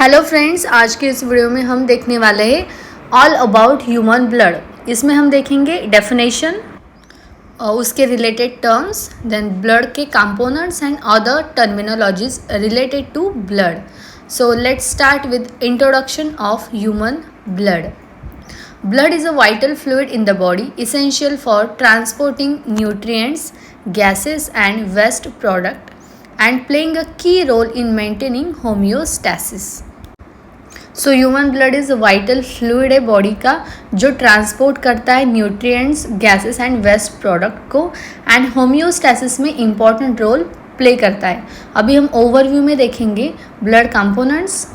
Hello friends, आज के इस वीडियो में हम देखने वाले हैं ऑल अबाउट ह्यूमन ब्लड। इसमें हम देखेंगे डेफिनेशन, उसके रिलेटेड टर्म्स, देन ब्लड के components and other terminologies related to blood. So let's start with introduction of human blood. Blood is a vital fluid in the body, essential for transporting nutrients, gases and waste product and playing a key role in maintaining homeostasis. So human blood is a vital fluid है body का जो transport करता है nutrients, gases and waste product को and homeostasis में important role play करता है. अभी हम ओवरव्यू में देखेंगे blood components,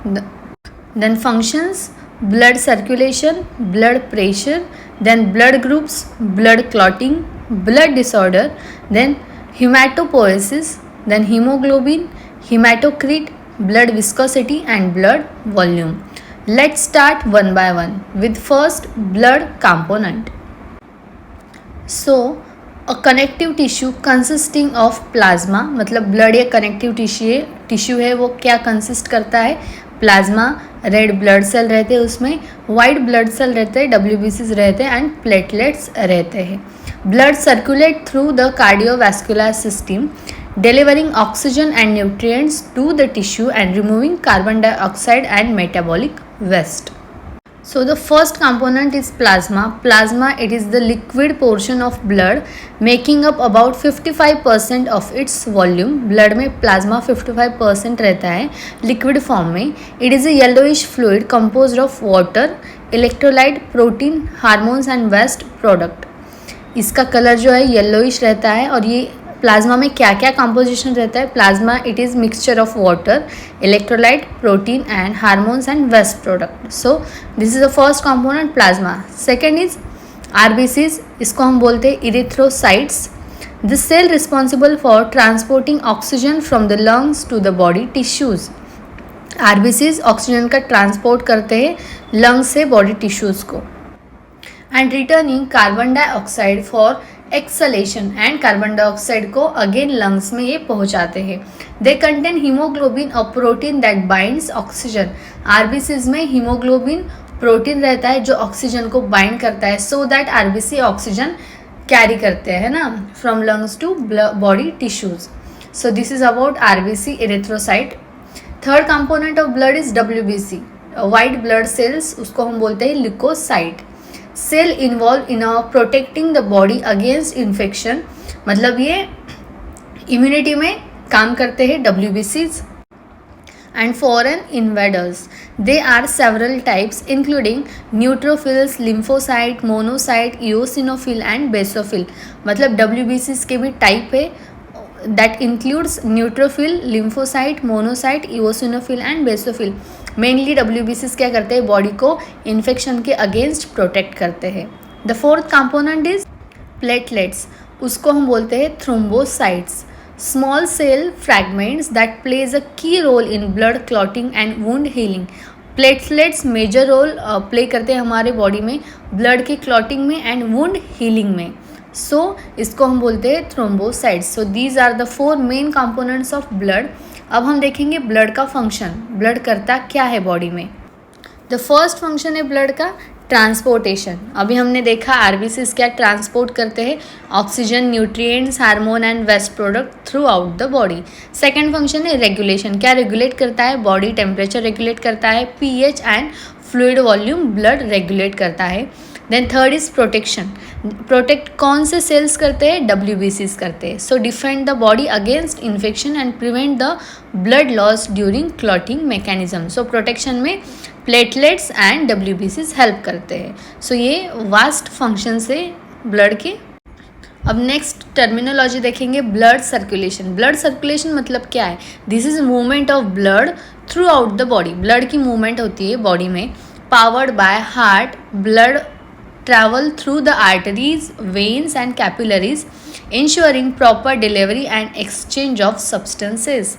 then functions, blood circulation, blood pressure, then blood groups, blood clotting, blood disorder, then hematopoiesis, then hemoglobin, hematocrit, blood viscosity and blood volume. Let's start one by one with first blood component. So a connective tissue consisting of plasma, मतलब blood एक connective tissue है वो क्या consist करता है? Plasma, red blood cell रहते हैं उसमें, वाइट ब्लड सेल रहते हैं, डब्ल्यूबीसीज रहते हैं एंड प्लेटलेट्स रहते हैं. Blood circulate through the cardiovascular system, delivering oxygen and nutrients to the tissue and removing carbon dioxide and metabolic waste. So the first component is plasma. Plasma, it is the liquid portion of blood making up about 55% of its volume. Blood में plasma 55% रहता है liquid form में. It is a yellowish fluid composed of water, electrolyte, protein, hormones and waste product. इसका colour जो है yellowish रहता है. और ये प्लाज्मा में क्या क्या कंपोजिशन रहता है? Plasma it is mixture of water, electrolyte, protein and hormones and waste product. So this is the first component plasma. Second is RBCs, इसको हम बोलते हैं erythrocytes. The cell responsible for transporting oxygen from the lungs to the body tissues. RBCs oxygen का transport करते हैं lungs से body tissues को and returning carbon dioxide for exhalation and carbon dioxide को अगेन लंग्स में ये पहुंचाते हैं. दे कंटेन हीमोग्लोबिन और protein that binds oxygen. RBCs में हीमोग्लोबिन प्रोटीन रहता है जो ऑक्सीजन को बाइंड करता है so that RBC oxygen carry करते हैं ना from lungs to body tissues. So this is about RBC erythrocyte. Third component of blood is WBC, white blood cells, उसको हम बोलते हैं leucocyte. Cell involved in protecting the body against infection, मतलब ये immunity में काम करते हैं डब्ल्यूबीसीज and foreign invaders. They are several types including neutrophils, lymphocyte, monocyte, eosinophil and basophil. मतलब डब्ल्यूबीसीज के भी टाइप है that includes neutrophil, lymphocyte, monocyte, eosinophil and basophil. Mainly डब्ल्यूबीसीज क्या करते हैं? बॉडी को इन्फेक्शन के अगेंस्ट प्रोटेक्ट करते हैं. The fourth component is platelets, उसको हम बोलते हैं thrombocytes. Small cell fragments that plays a key role in blood clotting and wound healing. Platelets major role play करते हैं हमारे बॉडी में ब्लड की क्लॉटिंग में एंड वुंड हीलिंग में. सो इसको हम बोलते हैं thrombocytes. So these are the four main components of blood. अब हम देखेंगे ब्लड का फंक्शन. ब्लड करता क्या है बॉडी में? द फर्स्ट फंक्शन है ब्लड का ट्रांसपोर्टेशन. अभी हमने देखा आरबीसीज क्या ट्रांसपोर्ट करते हैं? Oxygen, nutrients, hormone and waste product throughout the body. Second function है रेगुलेशन. क्या रेगुलेट करता है? बॉडी टेम्परेचर रेगुलेट करता है, pH and fluid volume blood regulate करता है. Then third is protection. Protect कौन से सेल्स करते हैं? डब्ल्यूबीसीज करते हैं. So defend the body against infection and prevent the blood loss during clotting mechanism. So protection में प्लेटलेट्स एंड डब्ल्यूबीसीज हेल्प करते हैं. सो ये वास्ट फंक्शन से ब्लड के. अब नेक्स्ट टर्मिनोलॉजी देखेंगे ब्लड सर्कुलेशन. ब्लड सर्कुलेशन मतलब क्या है? This is movement of blood throughout the body. Blood की मूवमेंट होती है बॉडी में, powered by heart. Blood travel through the arteries, veins and capillaries, ensuring proper delivery and exchange of substances.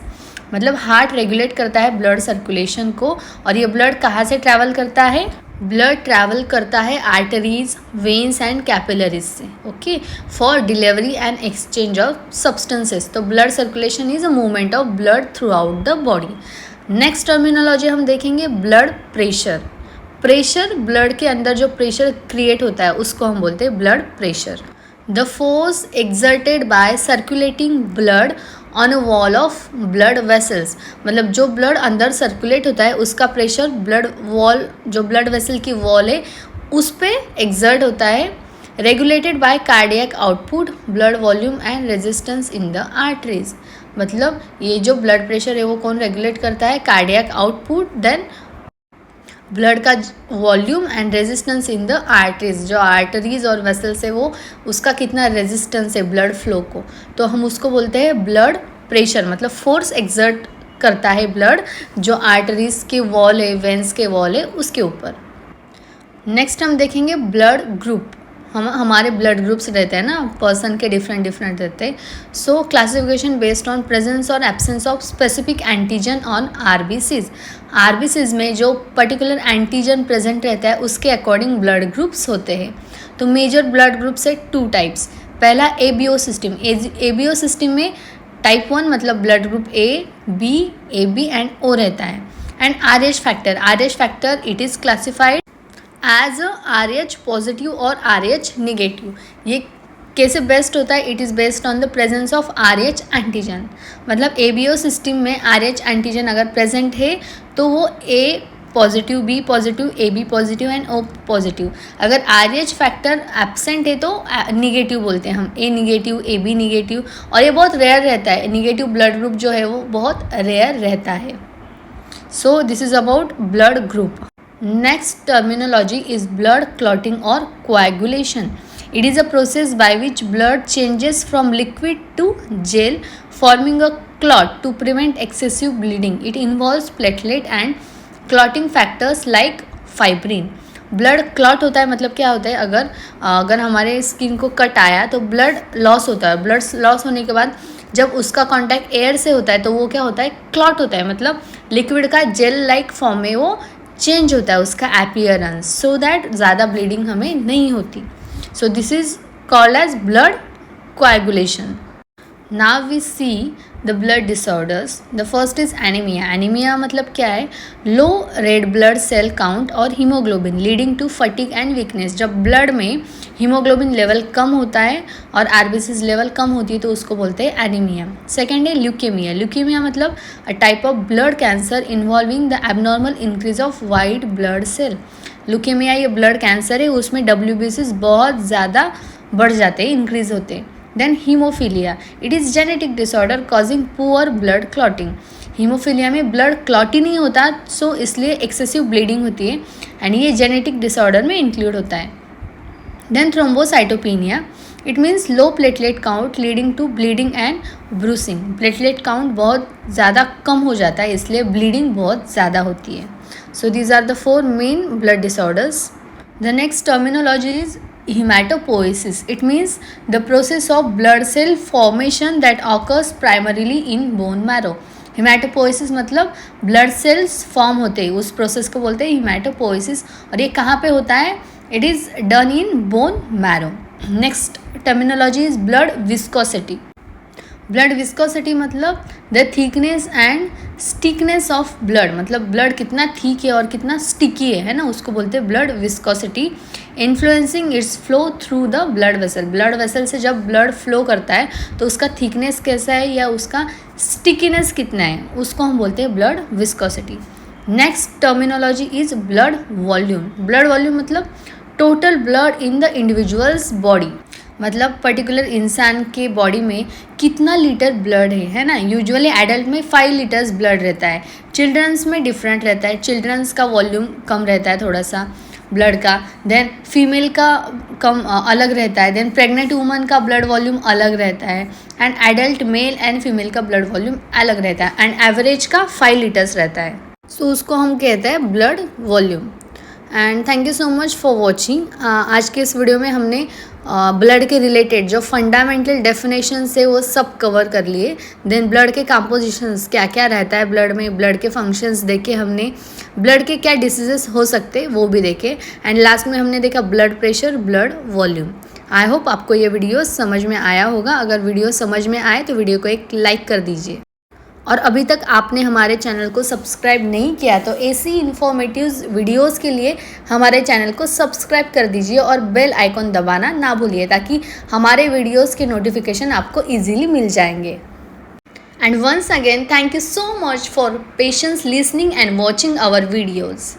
मतलब heart regulate करता है blood circulation को. और ये ब्लड कहाँ से ट्रैवल करता है? ब्लड ट्रैवल करता है आर्टरीज, वेन्स एंड कैपिलरीज से, okay, for delivery and exchange of substances. तो blood circulation is a movement of blood throughout the body. Next terminology हम देखेंगे ब्लड प्रेशर। प्रेशर, ब्लड के अंदर जो प्रेशर क्रिएट होता है उसको हम बोलते हैं blood pressure. The force exerted by circulating blood on a wall of blood vessels, मतलब जो ब्लड अंदर सर्कुलेट होता है उसका प्रेशर ब्लड वॉल, जो ब्लड वेसल की वॉल है उस पर एग्जर्ट होता है। Regulated by cardiac output, blood volume and resistance in the arteries, मतलब ये जो ब्लड प्रेशर है वो कौन रेगुलेट करता है? कार्डियक आउटपुट, देन ब्लड का volume and resistance in the arteries, जो आर्टरीज और वेसल्स है वो उसका कितना रेजिस्टेंस है ब्लड फ्लो को, तो हम उसको बोलते हैं ब्लड प्रेशर। मतलब फोर्स एक्सर्ट करता है ब्लड जो आर्टरीज के वॉल है, वेंस के वॉल है उसके ऊपर। नेक्स्ट हम देखेंगे ब्लड ग्रुप। हमारे ब्लड ग्रुप्स रहते हैं ना, पर्सन के डिफरेंट डिफरेंट रहते हैं। So classification based on presence और absence of specific antigen on RBCs. RBCs में जो पर्टिकुलर एंटीजन प्रेजेंट रहता है उसके अकॉर्डिंग ब्लड ग्रुप्स होते हैं। तो मेजर ब्लड ग्रुप्स है 2 टाइप्स। पहला एबीओ सिस्टम। एबीओ सिस्टम में टाइप 1 मतलब blood group A, B, A B and O रहता है। And RH factor, RH factor it is classified as RH positive और RH निगेटिव। ये कैसे बेस्ट होता है? It is based on the presence of RH antigen. मतलब ABO system में RH antigen अगर प्रेजेंट है तो वो A positive, B positive, AB positive and O positive. अगर RH फैक्टर एब्सेंट है तो निगेटिव बोलते हैं हम, A निगेटिव, AB निगेटिव। और ये बहुत रेयर रहता है, निगेटिव ब्लड ग्रुप जो है वो बहुत रेयर रहता है। So this is about blood group. Next terminology is blood clotting or coagulation. It is a process by which blood changes from liquid to gel, forming a clot to prevent excessive bleeding. It involves platelet and clotting factors like fibrin. Blood clot होता है मतलब क्या होता है? अगर हमारे skin को cut आया तो ब्लड लॉस होता है। ब्लड लॉस होने के बाद जब उसका कांटेक्ट एयर से होता है तो वो क्या होता है? क्लॉट होता है। मतलब लिक्विड का जेल लाइक फॉर्म में वो चेंज होता है उसका अपीयरेंस, सो दैट ज़्यादा ब्लीडिंग हमें नहीं होती। So this is called as blood coagulation. Now we see the blood disorders. The first is anaemia. Anaemia मतलब क्या है? Low red blood cell count और haemoglobin leading to fatigue and weakness. जब blood में haemoglobin level कम होता है और आरबीसीज लेवल कम होती है तो उसको बोलते हैं एनीमिया। सेकेंड है ल्यूकेमिया। ल्यूकेमिया मतलब a type of blood cancer involving the abnormal increase of white blood cell. Leukaemia ये ब्लड कैंसर है, उसमें WBCs बहुत ज़्यादा बढ़ जाते हैं, इंक्रीज होते हैं। Then haemophilia, it is genetic disorder causing poor blood clotting. Haemophilia में ब्लड क्लॉट ही नहीं होता, सो इसलिए एक्सेसिव ब्लीडिंग होती है एंड ये जेनेटिक डिसऑर्डर में इंक्लूड होता है। Then thrombocytopenia, it means low platelet count leading to bleeding and bruising. Platelet count बहुत ज़्यादा कम हो जाता है इसलिए ब्लीडिंग बहुत ज़्यादा होती है। So these are the 4 main blood disorders. The next terminology is hematopoiesis. It means the process of blood cell formation that occurs primarily in bone marrow. Haematopoiesis मतलब ब्लड सेल्स फॉर्म होते हैं, उस process को बोलते हैं haematopoiesis. और ये कहाँ पे होता है? It is done in bone marrow. Next terminology is blood viscosity. Blood viscosity मतलब the thickness and stickiness of blood, मतलब ब्लड कितना थिक है और कितना स्टिकी है ना, उसको बोलते हैं blood viscosity. Influencing its flow through the blood vessel. Blood vessel से जब ब्लड फ्लो करता है तो उसका थिकनेस कैसा है या उसका स्टिकीनेस कितना है, उसको हम बोलते हैं blood viscosity. Next terminology is blood volume. Blood volume मतलब total blood in the individual's body, मतलब पर्टिकुलर इंसान के बॉडी में कितना लीटर ब्लड है ना। यूजुअली एडल्ट में 5 लीटर्स ब्लड रहता है, चिल्ड्रंस में डिफरेंट रहता है। चिल्ड्रंस का वॉल्यूम कम रहता है थोड़ा सा ब्लड का, देन फीमेल का कम अलग रहता है, देन प्रेग्नेंट वुमन का ब्लड वॉल्यूम अलग रहता है, and adult male and female का ब्लड वॉल्यूम अलग रहता है, एंड एवरेज का 5 लीटर्स रहता है। सो उसको हम कहते हैं blood volume. And thank you so much for watching. आज के इस वीडियो में हमने ब्लड के रिलेटेड जो फंडामेंटल डेफिनेशंस है वो सब कवर कर लिए। देन ब्लड के कंपोजिशंस क्या क्या रहता है ब्लड में, ब्लड के फंक्शंस देखे हमने, ब्लड के क्या डिसीजेस हो सकते वो भी देखे, एंड लास्ट में हमने देखा blood pressure, blood volume. I hope आपको ये वीडियो समझ में आया होगा। अगर वीडियो समझ में आए तो वीडियो को एक लाइक कर दीजिए। और अभी तक आपने हमारे चैनल को सब्सक्राइब नहीं किया तो ऐसी इन्फॉर्मेटिव वीडियोस के लिए हमारे चैनल को सब्सक्राइब कर दीजिए और बेल आइकॉन दबाना ना भूलिए ताकि हमारे वीडियोस के नोटिफिकेशन आपको इजीली मिल जाएंगे। And once again, thank you so much for patience listening and watching our videos.